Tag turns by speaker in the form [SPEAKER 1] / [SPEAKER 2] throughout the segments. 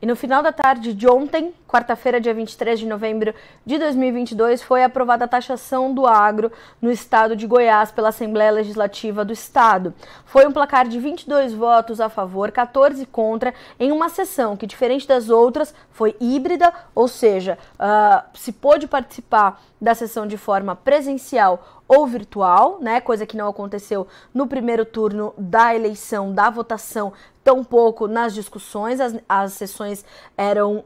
[SPEAKER 1] E no final da tarde de ontem, quarta-feira, dia 23 de novembro de 2022, foi aprovada a taxação do agro no estado de Goiás pela Assembleia Legislativa do Estado. Foi um placar de 22 votos a favor, 14 contra, em uma sessão que, diferente das outras, foi híbrida, ou seja, se pôde participar da sessão de forma presencial ou virtual, né, coisa que não aconteceu no primeiro turno da eleição, da votação, tampouco nas discussões. As sessões eram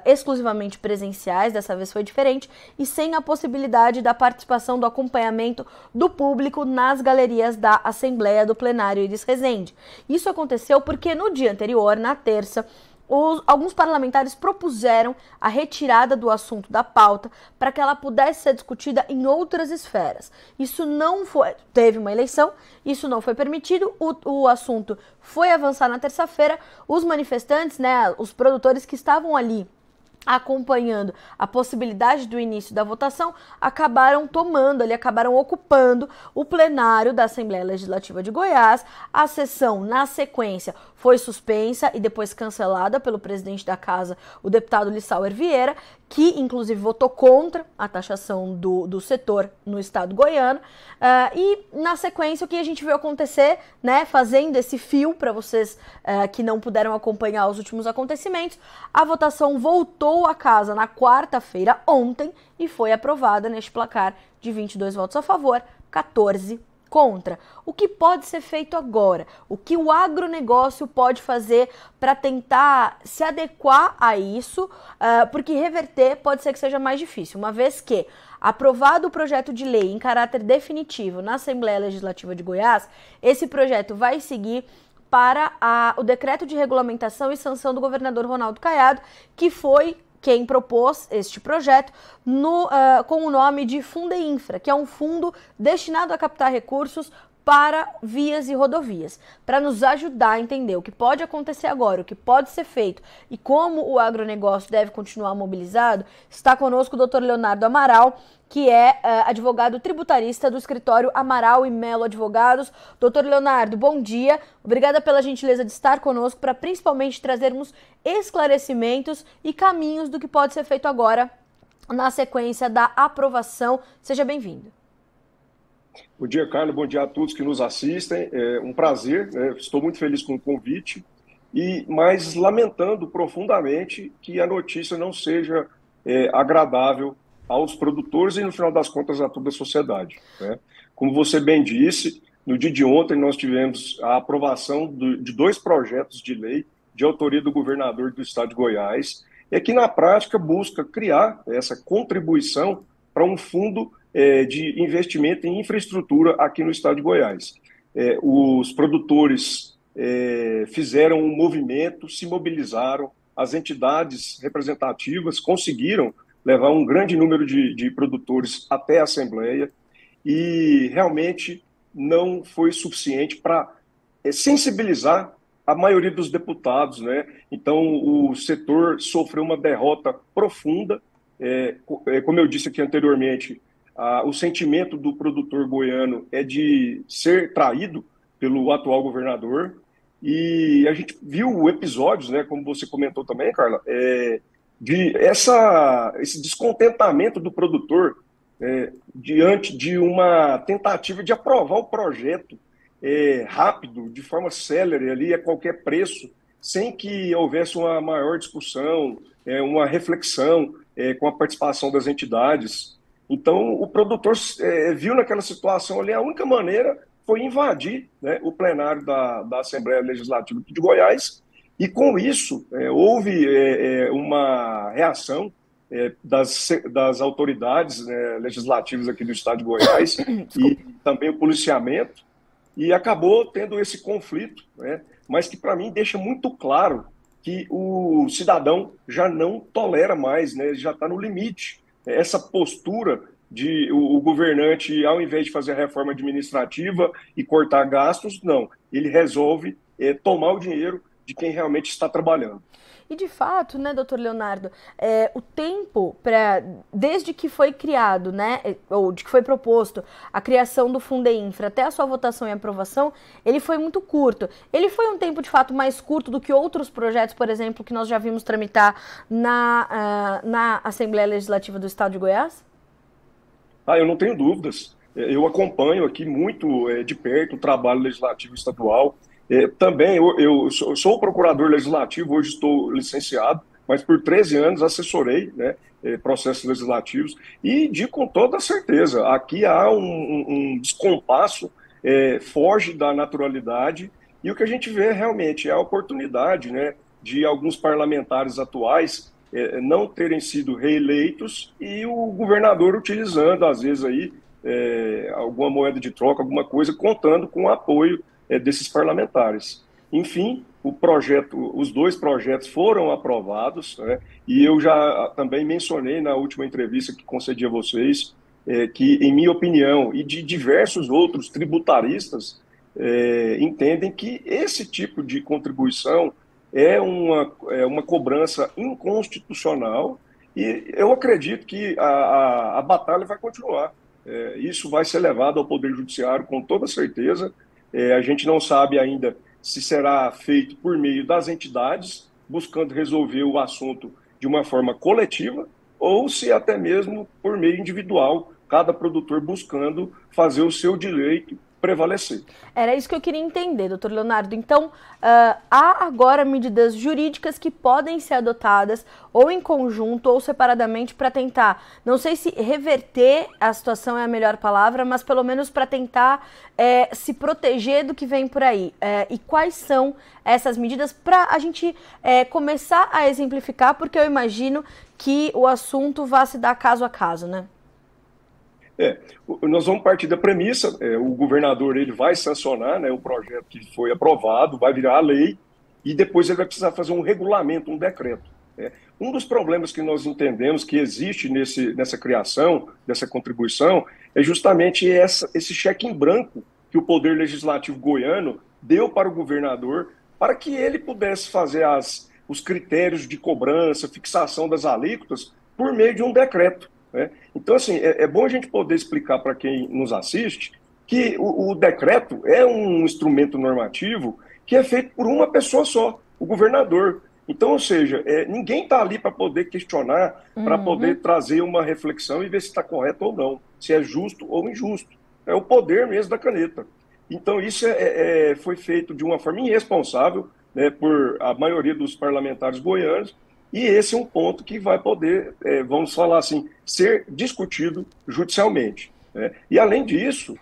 [SPEAKER 1] exclusivamente presenciais, dessa vez foi diferente, e sem a possibilidade da participação, do acompanhamento do público nas galerias da Assembleia do Plenário Iris Rezende. Isso aconteceu porque no dia anterior, na terça, alguns parlamentares propuseram a retirada do assunto da pauta para que ela pudesse ser discutida em outras esferas. Isso não foi, teve uma eleição, isso não foi permitido, o assunto foi avançar na terça-feira. Os manifestantes, né, os produtores que estavam ali acompanhando a possibilidade do início da votação, acabaram ocupando o plenário da Assembleia Legislativa de Goiás. A sessão, na sequência, foi suspensa e depois cancelada pelo presidente da casa, o deputado Lissauer Vieira, que inclusive votou contra a taxação do setor no estado goiano. E na sequência, o que a gente viu acontecer, né, fazendo esse fio para vocês que não puderam acompanhar os últimos acontecimentos, a votação voltou à casa na quarta-feira, ontem, e foi aprovada neste placar de 22 votos a favor, 14 contra. O que pode ser feito agora? O que o agronegócio pode fazer para tentar se adequar a isso? Porque reverter pode ser que seja mais difícil, uma vez que, aprovado o projeto de lei em caráter definitivo na Assembleia Legislativa de Goiás, esse projeto vai seguir para o decreto de regulamentação e sanção do governador Ronaldo Caiado, que foi quem propôs este projeto com o nome de Fundeinfra, que é um fundo destinado a captar recursos para vias e rodovias, para nos ajudar a entender o que pode acontecer agora, o que pode ser feito e como o agronegócio deve continuar mobilizado. Está conosco o Dr. Leonardo Amaral, que é advogado tributarista do escritório Amaral e Melo Advogados. Doutor Leonardo, bom dia. Obrigada pela gentileza de estar conosco para principalmente trazermos esclarecimentos e caminhos do que pode ser feito agora na sequência da aprovação. Seja bem-vindo.
[SPEAKER 2] Bom dia, Carlos. Bom dia a todos que nos assistem. É um prazer, né? Estou muito feliz com o convite, mas lamentando profundamente que a notícia não seja agradável aos produtores e, no final das contas, a toda a sociedade, né? Como você bem disse, no dia de ontem nós tivemos a aprovação de 2 projetos de lei de autoria do governador do estado de Goiás, que na prática busca criar essa contribuição para um fundo de investimento em infraestrutura aqui no estado de Goiás. Os produtores fizeram um movimento, se mobilizaram, as entidades representativas conseguiram levar um grande número de produtores até a Assembleia e realmente não foi suficiente para sensibilizar a maioria dos deputados, né? Então, o setor sofreu uma derrota profunda. Como eu disse aqui anteriormente, o sentimento do produtor goiano é de ser traído pelo atual governador, e a gente viu episódios, né, como você comentou também, Carla, de esse descontentamento do produtor diante de uma tentativa de aprovar o projeto rápido, de forma célere, ali a qualquer preço, sem que houvesse uma maior discussão, uma reflexão com a participação das entidades. Então, o produtor viu naquela situação ali, a única maneira foi invadir, né, o plenário da Assembleia Legislativa de Goiás, e com isso houve uma reação das autoridades legislativas aqui do estado de Goiás e também o policiamento, e acabou tendo esse conflito, né, mas que para mim deixa muito claro que o cidadão já não tolera mais, né, já está no limite. Essa postura de o governante, ao invés de fazer a reforma administrativa e cortar gastos, não. Ele resolve tomar o dinheiro de quem realmente está trabalhando.
[SPEAKER 1] E de fato, né, doutor Leonardo, o tempo desde que foi criado, né, ou de que foi proposto a criação do Fundeinfra até a sua votação e aprovação, ele foi muito curto. Ele foi um tempo de fato mais curto do que outros projetos, por exemplo, que nós já vimos tramitar na Assembleia Legislativa do Estado de Goiás?
[SPEAKER 2] Eu não tenho dúvidas. Eu acompanho aqui muito de perto o trabalho legislativo estadual. Também eu sou procurador legislativo, hoje estou licenciado, mas por 13 anos assessorei, né, processos legislativos e digo com toda certeza, aqui há um descompasso, foge da naturalidade, e o que a gente vê realmente é a oportunidade, né, de alguns parlamentares atuais não terem sido reeleitos e o governador utilizando, às vezes, aí, alguma moeda de troca, alguma coisa, contando com o apoio desses parlamentares. Enfim, os dois projetos foram aprovados, né, e eu já também mencionei na última entrevista que concedi a vocês que, em minha opinião, e de diversos outros tributaristas, entendem que esse tipo de contribuição é uma cobrança inconstitucional e eu acredito que a batalha vai continuar. Isso vai ser levado ao Poder Judiciário com toda certeza. A gente não sabe ainda se será feito por meio das entidades, buscando resolver o assunto de uma forma coletiva, ou se até mesmo por meio individual, cada produtor buscando fazer o seu direito prevalecer.
[SPEAKER 1] Era isso que eu queria entender, doutor Leonardo. Então, há agora medidas jurídicas que podem ser adotadas ou em conjunto ou separadamente para tentar, não sei se reverter a situação é a melhor palavra, mas pelo menos para tentar se proteger do que vem por aí. E quais são essas medidas para a gente começar a exemplificar, porque eu imagino que o assunto vai se dar caso a caso, né?
[SPEAKER 2] Nós vamos partir da premissa, o governador ele vai sancionar, né, o projeto que foi aprovado, vai virar a lei, e depois ele vai precisar fazer um regulamento, um decreto. Um dos problemas que nós entendemos que existe nessa criação, dessa contribuição, é justamente esse cheque em branco que o Poder Legislativo goiano deu para o governador, para que ele pudesse fazer os critérios de cobrança, fixação das alíquotas, por meio de um decreto. Então, assim, é bom a gente poder explicar para quem nos assiste que o decreto é um instrumento normativo que é feito por uma pessoa só, o governador. Então, ou seja, ninguém está ali para poder questionar, para poder trazer uma reflexão e ver se está correto ou não, se é justo ou injusto. É o poder mesmo da caneta. Então, isso foi feito de uma forma irresponsável, né, por a maioria dos parlamentares goianos. E esse é um ponto que vai poder, vamos falar assim, ser discutido judicialmente. E, além disso,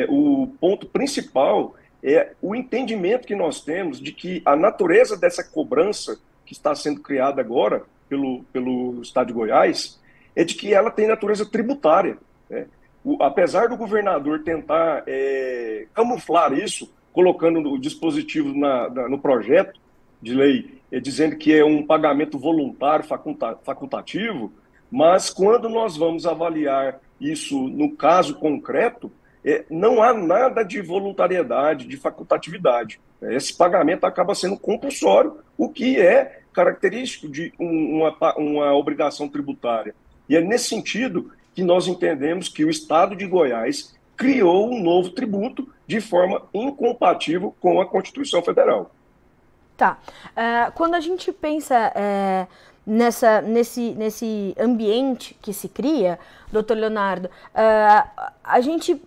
[SPEAKER 2] o ponto principal é o entendimento que nós temos de que a natureza dessa cobrança que está sendo criada agora pelo Estado de Goiás é de que ela tem natureza tributária. Apesar do governador tentar camuflar isso, colocando o dispositivo no projeto de lei, dizendo que é um pagamento voluntário, facultativo, mas quando nós vamos avaliar isso no caso concreto, não há nada de voluntariedade, de facultatividade. Esse pagamento acaba sendo compulsório, o que é característico de uma obrigação tributária. E é nesse sentido que nós entendemos que o Estado de Goiás criou um novo tributo de forma incompatível com a Constituição Federal.
[SPEAKER 1] Tá. Quando a gente pensa nesse ambiente que se cria, doutor Leonardo, a gente...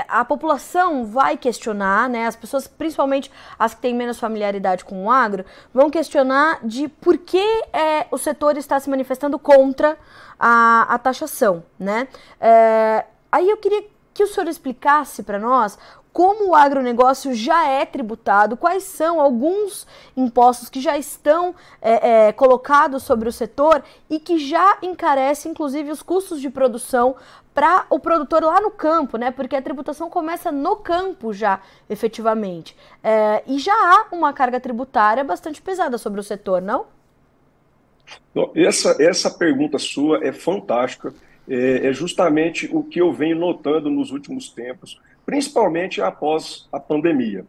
[SPEAKER 1] a população vai questionar, né? As pessoas, principalmente as que têm menos familiaridade com o agro, vão questionar de por que o setor está se manifestando contra a taxação, né? Aí eu queria que o senhor explicasse para nós como o agronegócio já é tributado, quais são alguns impostos que já estão colocados sobre o setor e que já encarecem, inclusive, os custos de produção para o produtor lá no campo, né? Porque a tributação começa no campo já, efetivamente. E já há uma carga tributária bastante pesada sobre o setor, não?
[SPEAKER 2] Essa pergunta sua é fantástica. É justamente o que eu venho notando nos últimos tempos, principalmente após a pandemia.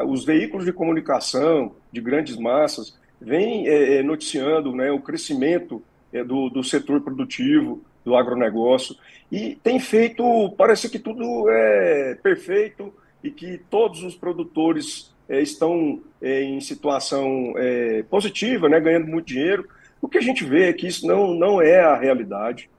[SPEAKER 2] Os veículos de comunicação de grandes massas vêm noticiando, né, o crescimento do setor produtivo, do agronegócio, e tem feito, parece que tudo é perfeito e que todos os produtores estão em situação positiva, né, ganhando muito dinheiro. O que a gente vê é que isso não é a realidade.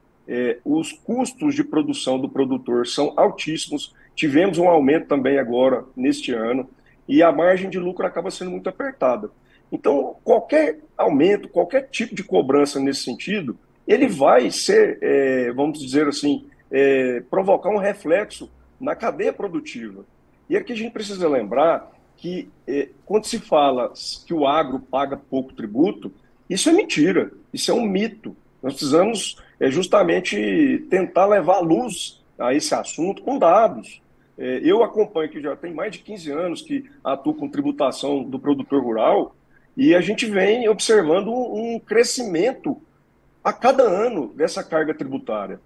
[SPEAKER 2] Os custos de produção do produtor são altíssimos. Tivemos um aumento também agora, neste ano, e a margem de lucro acaba sendo muito apertada. Então, qualquer aumento, qualquer tipo de cobrança nesse sentido, ele vai ser, vamos dizer assim, provocar um reflexo na cadeia produtiva. E aqui a gente precisa lembrar que quando se fala que o agro paga pouco tributo, isso é mentira, isso é um mito. Nós precisamos justamente tentar levar luz a esse assunto com dados. Eu acompanho que já tem mais de 15 anos que atuo com tributação do produtor rural e a gente vem observando um crescimento a cada ano dessa carga tributária.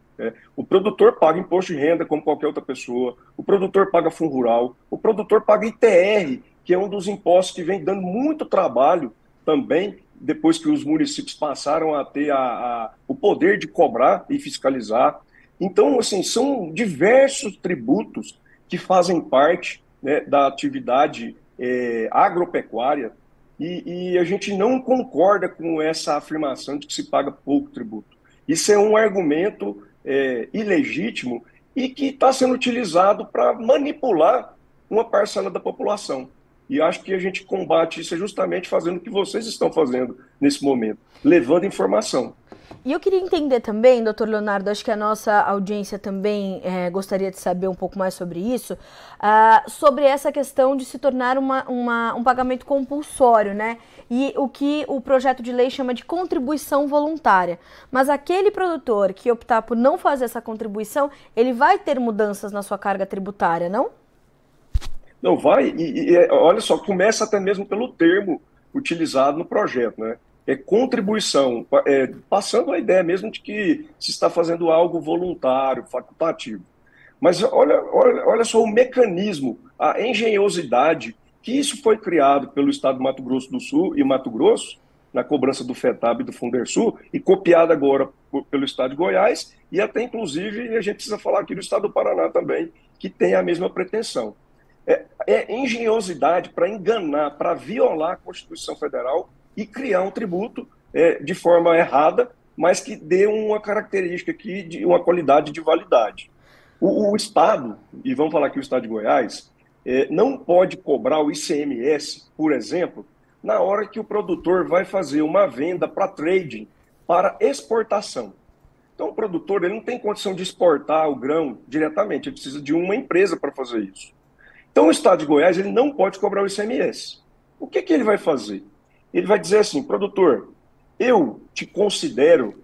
[SPEAKER 2] O produtor paga imposto de renda como qualquer outra pessoa, o produtor paga fundo rural, o produtor paga ITR, que é um dos impostos que vem dando muito trabalho também, depois que os municípios passaram a ter o poder de cobrar e fiscalizar. Então, assim, são diversos tributos que fazem parte, né, da atividade agropecuária e a gente não concorda com essa afirmação de que se paga pouco tributo. Isso é um argumento ilegítimo e que está sendo utilizado para manipular uma parcela da população. E acho que a gente combate isso justamente fazendo o que vocês estão fazendo nesse momento, levando informação.
[SPEAKER 1] E eu queria entender também, doutor Leonardo, acho que a nossa audiência também gostaria de saber um pouco mais sobre isso, sobre essa questão de se tornar um pagamento compulsório, né? E o que o projeto de lei chama de contribuição voluntária. Mas aquele produtor que optar por não fazer essa contribuição, ele vai ter mudanças na sua carga tributária, não?
[SPEAKER 2] Não vai, olha só, começa até mesmo pelo termo utilizado no projeto, né? É contribuição, passando a ideia mesmo de que se está fazendo algo voluntário, facultativo. Mas olha só o mecanismo, a engenhosidade que isso foi criado pelo Estado do Mato Grosso do Sul e Mato Grosso, na cobrança do FETAB e do Fundersul, e copiado agora pelo Estado de Goiás, e até inclusive a gente precisa falar aqui do Estado do Paraná também, que tem a mesma pretensão. Engenhosidade para enganar, para violar a Constituição Federal e criar um tributo de forma errada, mas que dê uma característica aqui de uma qualidade de validade. O Estado, e vamos falar aqui o Estado de Goiás, não pode cobrar o ICMS, por exemplo, na hora que o produtor vai fazer uma venda para trading, para exportação. Então o produtor ele não tem condição de exportar o grão diretamente, ele precisa de uma empresa para fazer isso. Então, o Estado de Goiás ele não pode cobrar o ICMS. O que ele vai fazer? Ele vai dizer assim, produtor, eu te considero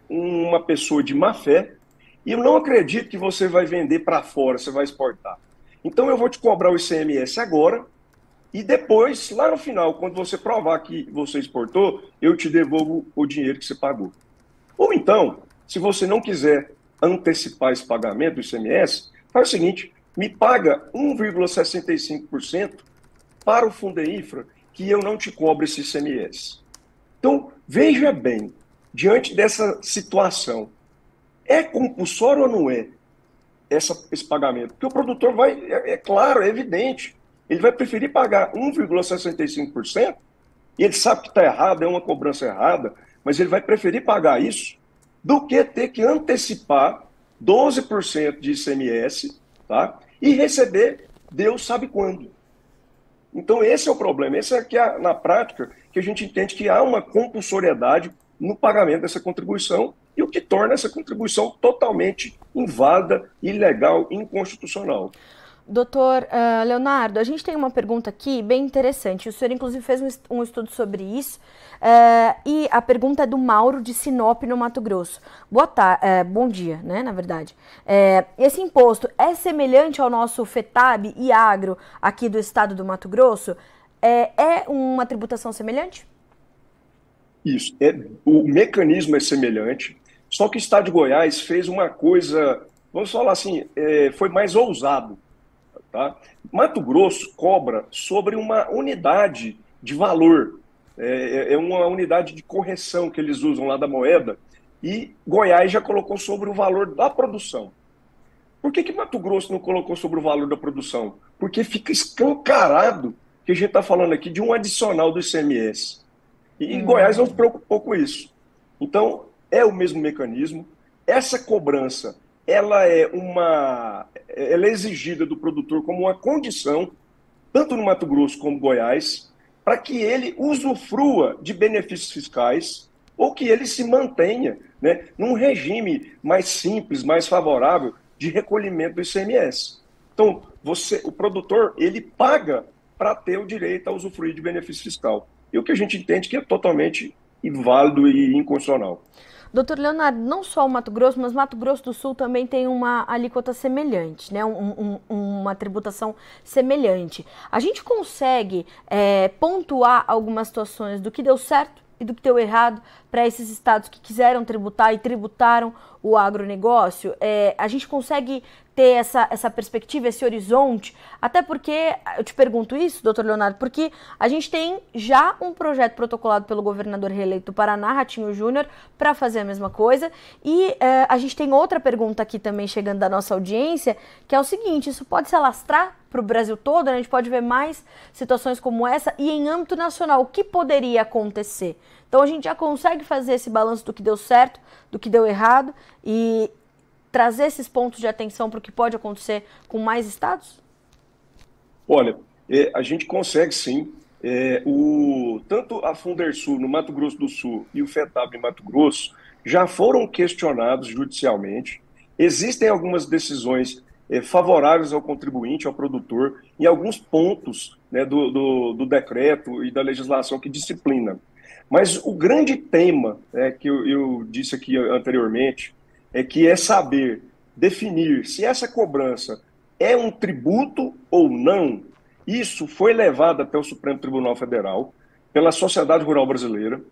[SPEAKER 2] uma pessoa de má fé e eu não acredito que você vai vender para fora, você vai exportar. Então, eu vou te cobrar o ICMS agora e depois, lá no final, quando você provar que você exportou, eu te devolvo o dinheiro que você pagou. Ou então, se você não quiser antecipar esse pagamento do ICMS, faz o seguinte, me paga 1,65% para o Fundeinfra, que eu não te cobro esse ICMS. Então, veja bem, diante dessa situação, é compulsório ou não é esse pagamento? Porque o produtor vai, claro, é evidente, ele vai preferir pagar 1,65%, e ele sabe que está errado, é uma cobrança errada, mas ele vai preferir pagar isso do que ter que antecipar 12% de ICMS, tá? E receber Deus sabe quando. Então esse é o problema, esse é que na prática que a gente entende que há uma compulsoriedade no pagamento dessa contribuição e o que torna essa contribuição totalmente inválida, ilegal, inconstitucional.
[SPEAKER 1] Doutor Leonardo, a gente tem uma pergunta aqui bem interessante. O senhor, inclusive, fez um estudo sobre isso. E a pergunta é do Mauro, de Sinop, no Mato Grosso. Bom dia, né, na verdade. Esse imposto é semelhante ao nosso FETAB e agro aqui do estado do Mato Grosso? É uma tributação semelhante?
[SPEAKER 2] Isso. O mecanismo é semelhante, só que o estado de Goiás fez uma coisa, vamos falar assim, foi mais ousado. tá? Mato Grosso cobra sobre uma unidade de valor, é uma unidade de correção que eles usam lá da moeda, e Goiás já colocou sobre o valor da produção. Por que Mato Grosso não colocou sobre o valor da produção? Porque fica escancarado que a gente está falando aqui de um adicional do ICMS. E Goiás não se preocupou com isso. Então, é o mesmo mecanismo. Essa cobrança, ela é exigida do produtor como uma condição, tanto no Mato Grosso como Goiás, para que ele usufrua de benefícios fiscais ou que ele se mantenha, né, num regime mais simples, mais favorável de recolhimento do ICMS. Então, o produtor, ele paga para ter o direito a usufruir de benefício fiscal. E o que a gente entende que é totalmente inválido e inconstitucional.
[SPEAKER 1] Doutor Leonardo, não só o Mato Grosso, mas Mato Grosso do Sul também tem uma alíquota semelhante, né? Uma tributação semelhante. A gente consegue pontuar algumas situações do que deu certo e do que deu errado para esses estados que quiseram tributar e tributaram o agronegócio? A gente consegue ter essa perspectiva, esse horizonte? Até porque, eu te pergunto isso, doutor Leonardo, porque a gente tem já um projeto protocolado pelo governador reeleito do Paraná, Ratinho Júnior, para fazer a mesma coisa. E a gente tem outra pergunta aqui também chegando da nossa audiência, que é o seguinte: isso pode se alastrar para o Brasil todo, né? A gente pode ver mais situações como essa, e em âmbito nacional, o que poderia acontecer? Então a gente já consegue fazer esse balanço do que deu certo, do que deu errado, e trazer esses pontos de atenção para o que pode acontecer com mais estados?
[SPEAKER 2] Olha, a gente consegue sim. Tanto a Fundersul no Mato Grosso do Sul e o FETAB em Mato Grosso já foram questionados judicialmente. Existem algumas decisões favoráveis ao contribuinte, ao produtor, em alguns pontos, né, do decreto e da legislação que disciplina. Mas o grande tema, né, que eu disse aqui anteriormente, é saber definir se essa cobrança é um tributo ou não. Isso foi levado até o Supremo Tribunal Federal pela Sociedade Rural Brasileira,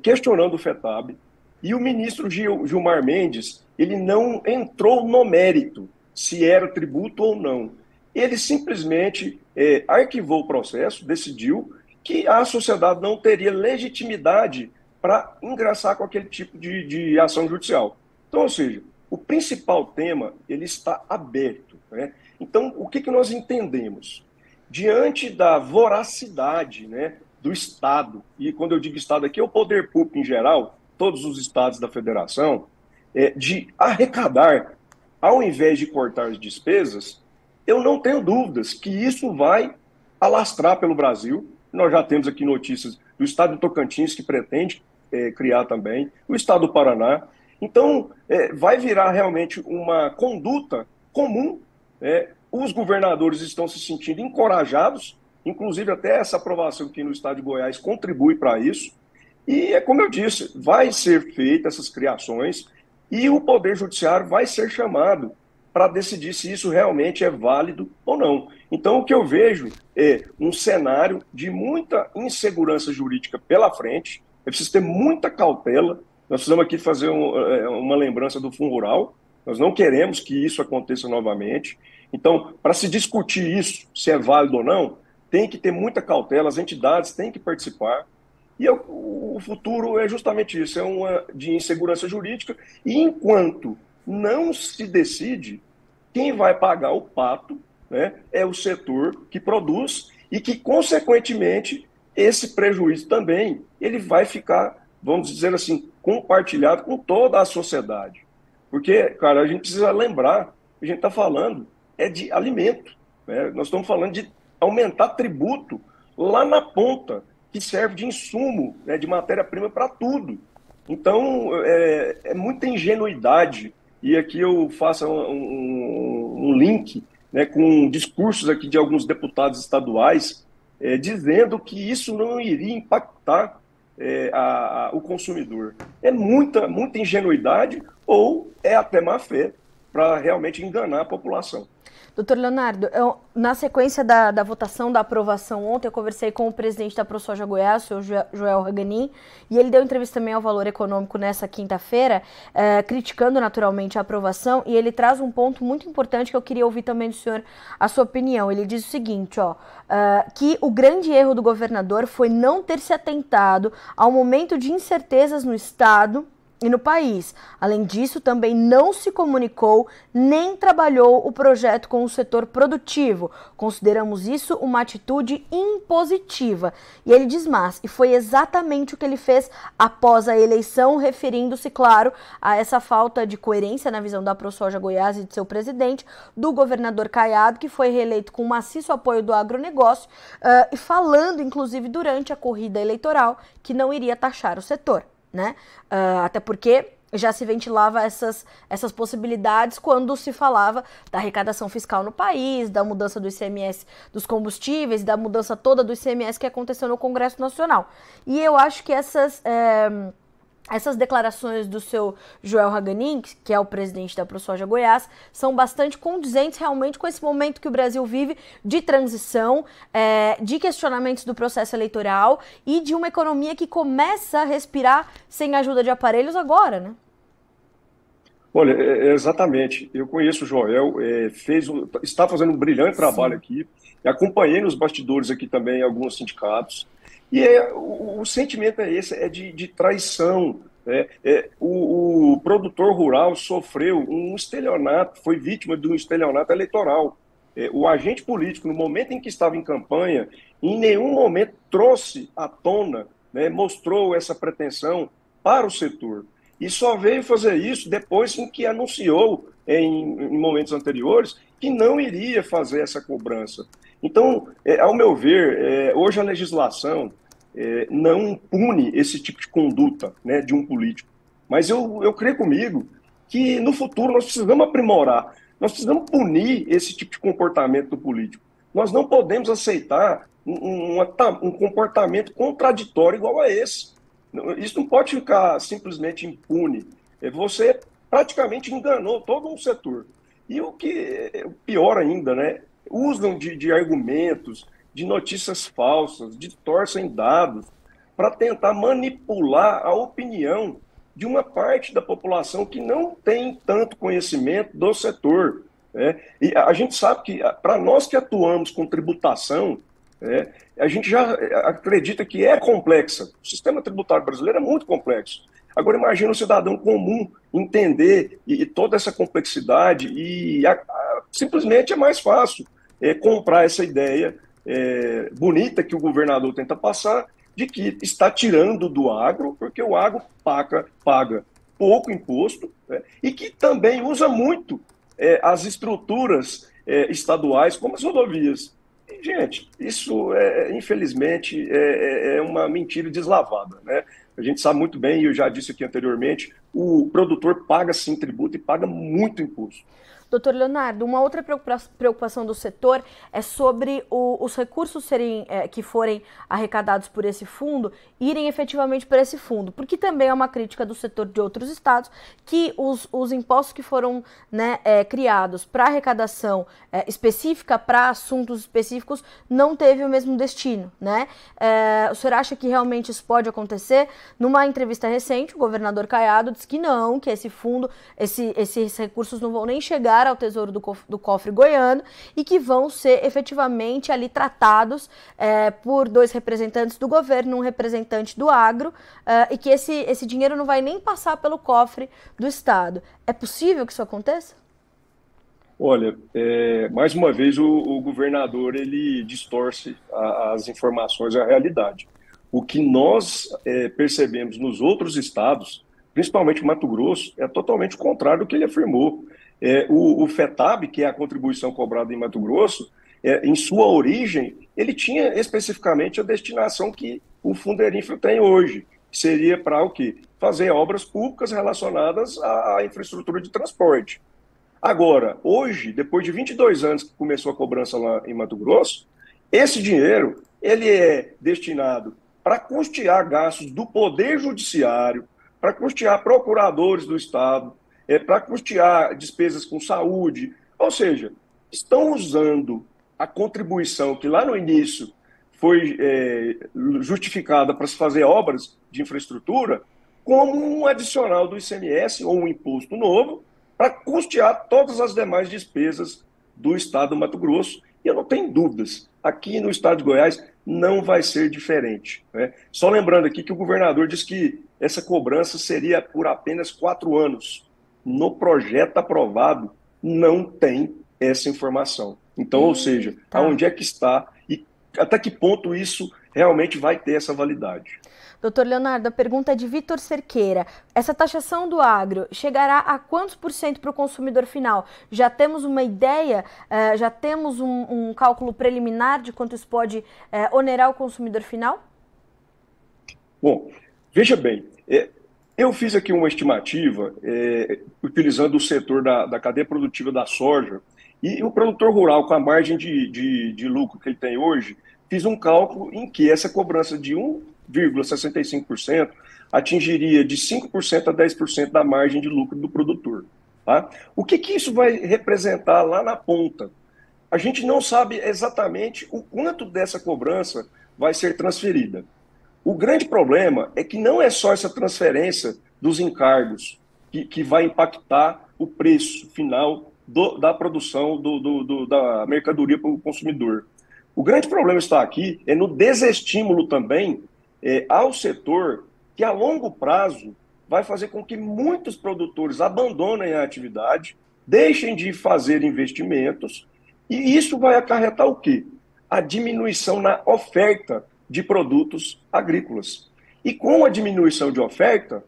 [SPEAKER 2] questionando o FETAB, e o ministro Gilmar Mendes, ele não entrou no mérito se era tributo ou não. Ele simplesmente arquivou o processo, decidiu que a sociedade não teria legitimidade para ingressar com aquele tipo de ação judicial. Então, ou seja, o principal tema ele está aberto, né? Então, o que nós entendemos? Diante da voracidade, né, do Estado, e quando eu digo Estado aqui é o poder público em geral, todos os estados da federação, de arrecadar, ao invés de cortar as despesas, eu não tenho dúvidas que isso vai alastrar pelo Brasil. Nós já temos aqui notícias do estado do Tocantins, que pretende criar também, o estado do Paraná. Então, vai virar realmente uma conduta comum. Os governadores estão se sentindo encorajados, inclusive até essa aprovação aqui no estado de Goiás contribui para isso. E, como eu disse, vai ser feita essas criações e o Poder Judiciário vai ser chamado para decidir se isso realmente é válido ou não. Então, o que eu vejo é um cenário de muita insegurança jurídica pela frente. É preciso ter muita cautela. Nós precisamos aqui fazer uma lembrança do Fundo Rural. Nós não queremos que isso aconteça novamente. Então, para se discutir isso, se é válido ou não, tem que ter muita cautela, as entidades têm que participar. E o futuro é justamente isso, de insegurança jurídica. E enquanto não se decide, quem vai pagar o pato, né, é o setor que produz e que, consequentemente, esse prejuízo também ele vai ficar, vamos dizer assim, compartilhado com toda a sociedade. Porque, cara, a gente precisa lembrar que a gente está falando de alimento, né? Nós estamos falando de aumentar tributo lá na ponta, que serve de insumo, né, de matéria-prima para tudo. Então, é muita ingenuidade. E aqui eu faço um link, né, com discursos aqui de alguns deputados estaduais dizendo que isso não iria impactar o consumidor. É muita ingenuidade ou é até má fé, para realmente enganar a população.
[SPEAKER 1] Doutor Leonardo, na sequência da votação, da aprovação ontem, eu conversei com o presidente da ProSoja Goiás, o senhor Joel Haganin, e ele deu entrevista também ao Valor Econômico nessa quinta-feira, criticando naturalmente a aprovação, e ele traz um ponto muito importante que eu queria ouvir também do senhor a sua opinião. Ele diz o seguinte, que o grande erro do governador foi não ter se atentado ao momento de incertezas no Estado e no país. Além disso, também não se comunicou nem trabalhou o projeto com o setor produtivo. Consideramos isso uma atitude impositiva. E ele diz mais, e foi exatamente o que ele fez após a eleição, referindo-se, claro, a essa falta de coerência na visão da ProSoja Goiás e de seu presidente, do governador Caiado, que foi reeleito com maciço apoio do agronegócio, e falando, inclusive, durante a corrida eleitoral, que não iria taxar o setor. Né? Até porque já se ventilava essas possibilidades quando se falava da arrecadação fiscal no país, da mudança do ICMS dos combustíveis, da mudança toda do ICMS que aconteceu no Congresso Nacional. E eu acho que essas declarações do seu Joel Haganin, que é o presidente da ProSoja Goiás, são bastante condizentes realmente com esse momento que o Brasil vive de transição, de questionamentos do processo eleitoral e de uma economia que começa a respirar sem a ajuda de aparelhos agora, né?
[SPEAKER 2] Olha, exatamente. Eu conheço o Joel, está fazendo um brilhante trabalho aqui, acompanhei nos bastidores aqui também alguns sindicatos. E o sentimento é esse, de traição. O produtor rural sofreu um estelionato, foi vítima de um estelionato eleitoral. O agente político, no momento em que estava em campanha, em nenhum momento trouxe à tona, né, mostrou essa pretensão para o setor. E só veio fazer isso depois em que anunciou, em momentos anteriores, que não iria fazer essa cobrança. Então, ao meu ver, hoje a legislação não pune esse tipo de conduta, né, de um político. Mas eu creio comigo que no futuro nós precisamos aprimorar, nós precisamos punir esse tipo de comportamento do político. Nós não podemos aceitar um comportamento contraditório igual a esse. Isso não pode ficar simplesmente impune. Você praticamente enganou todo um setor. E o que é pior ainda, né? Usam de argumentos, de notícias falsas, distorcem dados para tentar manipular a opinião de uma parte da população que não tem tanto conhecimento do setor. Né? E a gente sabe que, para nós que atuamos com tributação, a gente já acredita que é complexa. O sistema tributário brasileiro é muito complexo. Agora, imagina o cidadão comum entender e toda essa complexidade e simplesmente é mais fácil comprar essa ideia bonita que o governador tenta passar de que está tirando do agro, porque o agro paga pouco imposto, né, e que também usa muito as estruturas estaduais, como as rodovias. E, gente, isso, infelizmente, é uma mentira deslavada, né? A gente sabe muito bem, e eu já disse aqui anteriormente, o produtor paga sim tributo e paga muito imposto.
[SPEAKER 1] Doutor Leonardo, uma outra preocupação do setor é sobre os recursos que forem arrecadados por esse fundo irem efetivamente para esse fundo, porque também é uma crítica do setor de outros estados que os impostos que foram, né, criados para arrecadação específica, para assuntos específicos, não teve o mesmo destino, né? O senhor acha que realmente isso pode acontecer? Numa entrevista recente, o governador Caiado disse que não, que esse fundo, esses recursos não vão nem chegar ao tesouro do cofre goiano e que vão ser efetivamente ali tratados por dois representantes do governo, um representante do agro, e que esse dinheiro não vai nem passar pelo cofre do Estado. É possível que isso aconteça?
[SPEAKER 2] Olha, mais uma vez o governador ele distorce as informações, a realidade. O que nós percebemos nos outros estados, principalmente Mato Grosso, é totalmente o contrário do que ele afirmou. O FETAB, que é a contribuição cobrada em Mato Grosso, em sua origem, ele tinha especificamente a destinação que o Funderinfra tem hoje, que seria para o quê? Fazer obras públicas relacionadas à infraestrutura de transporte. Agora, hoje, depois de 22 anos que começou a cobrança lá em Mato Grosso, esse dinheiro ele é destinado para custear gastos do Poder Judiciário, para custear procuradores do Estado, para custear despesas com saúde. Ou seja, estão usando a contribuição que lá no início foi justificada para se fazer obras de infraestrutura como um adicional do ICMS ou um imposto novo para custear todas as demais despesas do Estado do Mato Grosso. E eu não tenho dúvidas, aqui no Estado de Goiás não vai ser diferente, né? Só lembrando aqui que o governador disse que essa cobrança seria por apenas 4 anos. No projeto aprovado não tem essa informação. Então, ou seja, aonde é que está e até que ponto isso realmente vai ter essa validade.
[SPEAKER 1] Doutor Leonardo, a pergunta é de Vitor Cerqueira. Essa taxação do agro chegará a quantos por cento para o consumidor final? Já temos uma ideia, já temos um cálculo preliminar de quanto isso pode onerar o consumidor final?
[SPEAKER 2] Bom, veja bem, eu fiz aqui uma estimativa utilizando o setor da cadeia produtiva da soja e o produtor rural com a margem de lucro que ele tem hoje, fiz um cálculo em que essa cobrança de 1,65% atingiria de 5% a 10% da margem de lucro do produtor. Tá? O que isso vai representar lá na ponta? A gente não sabe exatamente o quanto dessa cobrança vai ser transferida. O grande problema é que não é só essa transferência dos encargos que vai impactar o preço final da produção da mercadoria para o consumidor. O grande problema está aqui no desestímulo também ao setor que a longo prazo vai fazer com que muitos produtores abandonem a atividade, deixem de fazer investimentos e isso vai acarretar o quê? A diminuição na oferta de produtos agrícolas. E com a diminuição de oferta,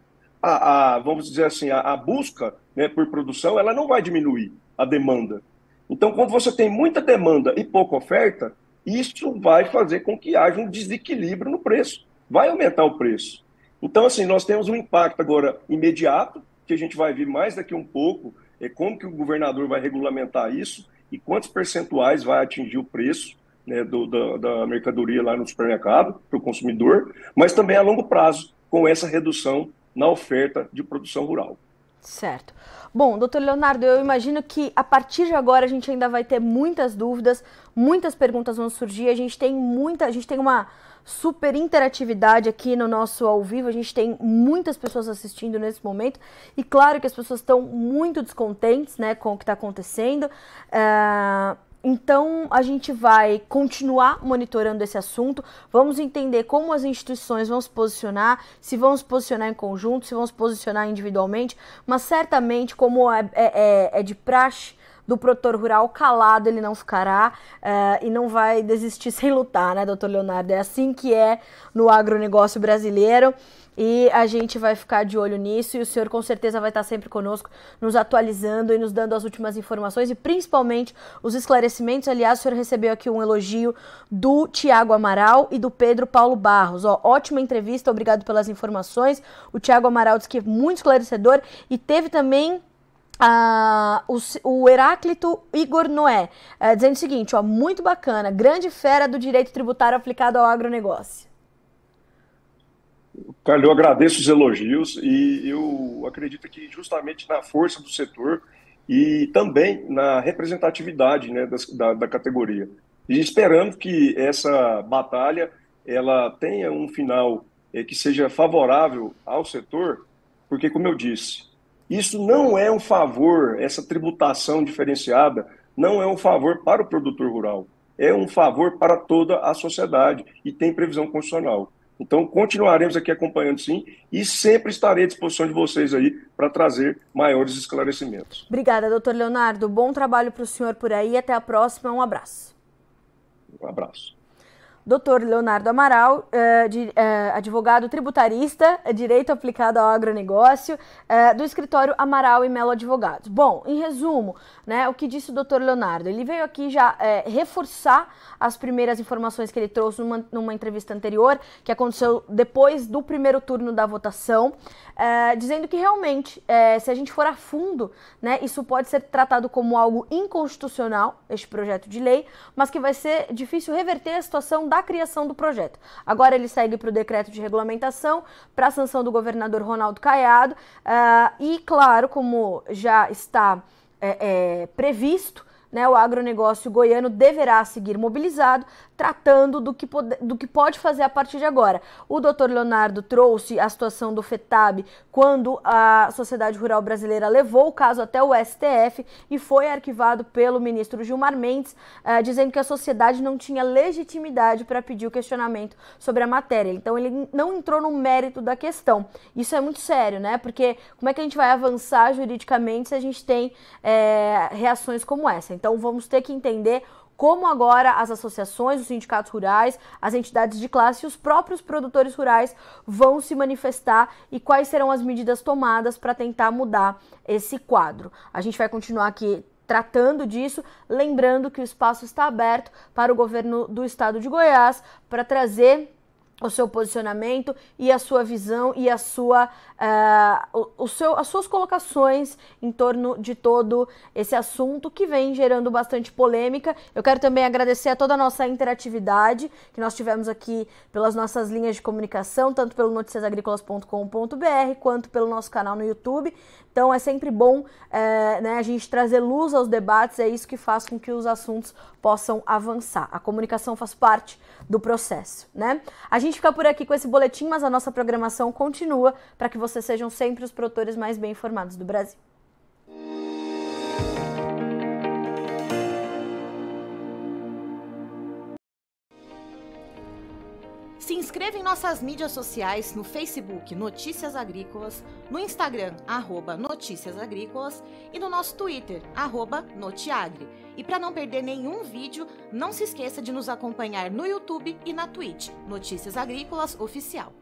[SPEAKER 2] vamos dizer assim, a busca, né, por produção, ela não vai diminuir a demanda. Então, quando você tem muita demanda e pouca oferta, isso vai fazer com que haja um desequilíbrio no preço. Vai aumentar o preço. Então, assim, nós temos um impacto agora imediato, que a gente vai ver mais daqui um pouco, como que o governador vai regulamentar isso e quantos percentuais vai atingir o preço, né, da mercadoria lá no supermercado para o consumidor, mas também a longo prazo, com essa redução na oferta de produção rural.
[SPEAKER 1] Certo. Bom, doutor Leonardo, eu imagino que a partir de agora a gente ainda vai ter muitas dúvidas, muitas perguntas vão surgir, a gente tem uma super interatividade aqui no nosso ao vivo, a gente tem muitas pessoas assistindo nesse momento e claro que as pessoas estão muito descontentes, né, com o que está acontecendo. Então, a gente vai continuar monitorando esse assunto, vamos entender como as instituições vão se posicionar, se vão se posicionar em conjunto, se vão se posicionar individualmente, mas certamente, como é de praxe do produtor rural, calado ele não ficará e não vai desistir sem lutar, né, doutor Leonardo? É assim que é no agronegócio brasileiro. E a gente vai ficar de olho nisso e o senhor com certeza vai estar sempre conosco, nos atualizando e nos dando as últimas informações e principalmente os esclarecimentos. Aliás, o senhor recebeu aqui um elogio do Tiago Amaral e do Pedro Paulo Barros. Ótima entrevista, obrigado pelas informações. O Tiago Amaral disse que é muito esclarecedor e teve também o Heráclito Igor Noé, dizendo o seguinte, muito bacana, grande fera do direito tributário aplicado ao agronegócio.
[SPEAKER 2] Carlos, eu agradeço os elogios e eu acredito que justamente na força do setor e também na representatividade, né, da categoria. E esperando que essa batalha ela tenha um final que seja favorável ao setor, porque, como eu disse, isso não é um favor, essa tributação diferenciada não é um favor para o produtor rural, é um favor para toda a sociedade e tem previsão constitucional. Então, continuaremos aqui acompanhando, sim, e sempre estarei à disposição de vocês aí para trazer maiores esclarecimentos.
[SPEAKER 1] Obrigada, doutor Leonardo. Bom trabalho para o senhor por aí. Até a próxima. Um abraço.
[SPEAKER 2] Um abraço.
[SPEAKER 1] Dr. Leonardo Amaral, advogado tributarista, direito aplicado ao agronegócio, do escritório Amaral e Melo Advogados. Bom, em resumo, né, o que disse o Dr. Leonardo? Ele veio aqui já reforçar as primeiras informações que ele trouxe numa entrevista anterior, que aconteceu depois do primeiro turno da votação, dizendo que realmente, se a gente for a fundo, né, isso pode ser tratado como algo inconstitucional, este projeto de lei, mas que vai ser difícil reverter a situação da da criação do projeto. Agora ele segue para o decreto de regulamentação, para a sanção do governador Ronaldo Caiado, e claro, como já está previsto, né, o agronegócio goiano deverá seguir mobilizado, tratando do que pode fazer a partir de agora. O doutor Leonardo trouxe a situação do FETAB quando a Sociedade Rural Brasileira levou o caso até o STF e foi arquivado pelo ministro Gilmar Mendes, dizendo que a sociedade não tinha legitimidade para pedir o questionamento sobre a matéria. Então ele não entrou no mérito da questão. Isso é muito sério, né? Porque como é que a gente vai avançar juridicamente se a gente tem reações como essa? Então vamos ter que entender como agora as associações, os sindicatos rurais, as entidades de classe e os próprios produtores rurais vão se manifestar e quais serão as medidas tomadas para tentar mudar esse quadro. A gente vai continuar aqui tratando disso, lembrando que o espaço está aberto para o governo do estado de Goiás para trazer o seu posicionamento e a sua visão e as suas colocações em torno de todo esse assunto que vem gerando bastante polêmica. Eu quero também agradecer a toda a nossa interatividade que nós tivemos aqui pelas nossas linhas de comunicação, tanto pelo noticiasagricolas.com.br quanto pelo nosso canal no YouTube. Então é sempre bom a gente trazer luz aos debates, é isso que faz com que os assuntos possam avançar. A comunicação faz parte do processo, né? A gente fica por aqui com esse boletim, mas a nossa programação continua para que vocês sejam sempre os produtores mais bem informados do Brasil.
[SPEAKER 3] Se inscreva em nossas mídias sociais, no Facebook Notícias Agrícolas, no Instagram @Notícias Agrícolas e no nosso Twitter @Notiagre. E para não perder nenhum vídeo, não se esqueça de nos acompanhar no YouTube e na Twitch, Notícias Agrícolas Oficial.